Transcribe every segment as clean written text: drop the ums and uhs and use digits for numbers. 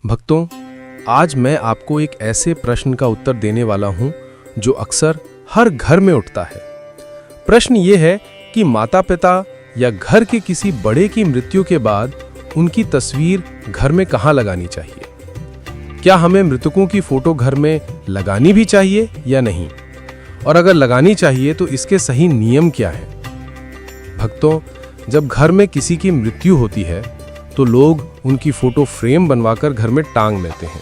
भक्तों, आज मैं आपको एक ऐसे प्रश्न का उत्तर देने वाला हूं जो अक्सर हर घर में उठता है। प्रश्न ये है कि माता-पिता या घर के किसी बड़े की मृत्यु के बाद उनकी तस्वीर घर में कहां लगानी चाहिए? क्या हमें मृतकों की फोटो घर में लगानी भी चाहिए या नहीं? और अगर लगानी चाहिए तो इसके सही नियम क्या हैं? भक्तों, जब घर में किसी की मृत्यु होती है तो लोग उनकी फोटो फ्रेम बनवाकर घर में टांग लेते हैं,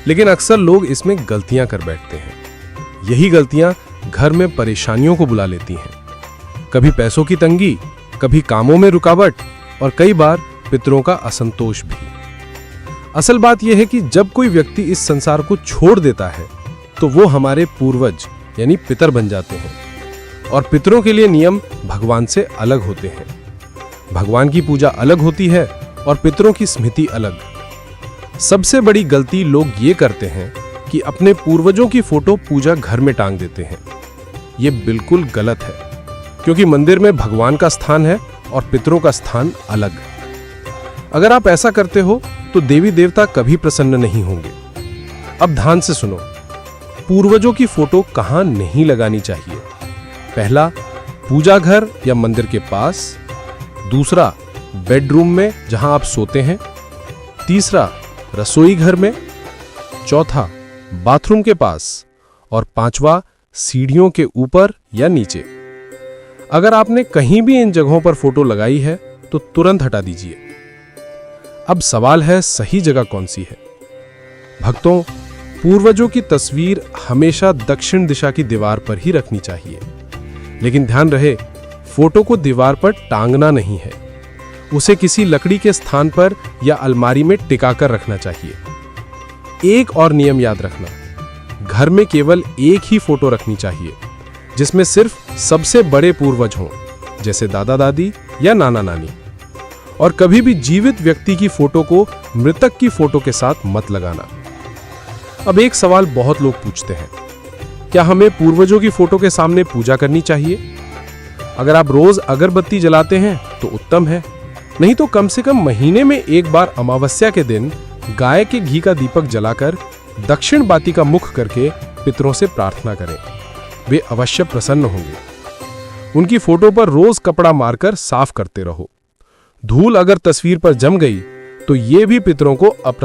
लेकिन अक्सर लोग इसमें गलतियां कर बैठते हैं। यही गलतियां घर में परेशानियों को बुला लेती हैं। कभी पैसों की तंगी, कभी कामों में रुकावट और कई बार पितरों का असंतोष भी। असल बात यह है कि जब कोई व्यक्ति इस संसार को छोड़ देता है तो वो हमारे पूर्वज यानी पितर बन जाते हैं, और पितरों के लिए नियम भगवान से अलग होते हैं। भगवान की पूजा अलग होती है और पितरों की स्मृति अलग। सबसे बड़ी गलती लोग ये करते हैं कि अपने पूर्वजों की फोटो पूजा घर में टांग देते हैं। ये बिल्कुल गलत है, क्योंकि मंदिर में भगवान का स्थान है और पितरों का स्थान अलग। अगर आप ऐसा करते हो तो देवी देवता कभी प्रसन्न नहीं होंगे। अब ध्यान से सुनो, पूर्वजों की फोटो कहां नहीं लगानी चाहिए? पहला, पूजा घर या मंदिर के पास। दूसरा, बेडरूम में जहां आप सोते हैं। तीसरा, रसोई घर में। चौथा, बाथरूम के पास। और पांचवा, सीढ़ियों के ऊपर या नीचे। अगर आपने कहीं भी इन जगहों पर फोटो लगाई है तो तुरंत हटा दीजिए। अब सवाल है, सही जगह कौन सी है? भक्तों, पूर्वजों की तस्वीर हमेशा दक्षिण दिशा की दीवार पर ही रखनी चाहिए, लेकिन ध्यान रहे, फोटो को दीवार पर टांगना नहीं है। उसे किसी लकड़ी के स्थान पर या अलमारी में टिकाकर रखना चाहिए। एक और नियम याद रखना, घर में केवल एक ही फोटो रखनी चाहिए जिसमें सिर्फ सबसे बड़े पूर्वज हों, जैसे दादा दादी या नाना नानी। और कभी भी जीवित व्यक्ति की फोटो को मृतक की फोटो के साथ मत लगाना। अब एक सवाल बहुत लोग पूछते हैं, क्या हमें पूर्वजों की फोटो के सामने पूजा करनी चाहिए? अगर आप रोज अगरबत्ती जलाते हैं तो उत्तम है, नहीं तो कम से कम महीने में एक बार अमावस्या के दिन गाय के घी का दीपक जलाकर दक्षिण बाती का मुख करके पितरों से प्रार्थना करें। वे अवश्य प्रसन्न होंगे। उनकी फोटो पर रोज कपड़ा मारकर साफ करते रहो। धूल अगर तस्वीर पर जम गई तो ये भी पितरों को अप्रसन्न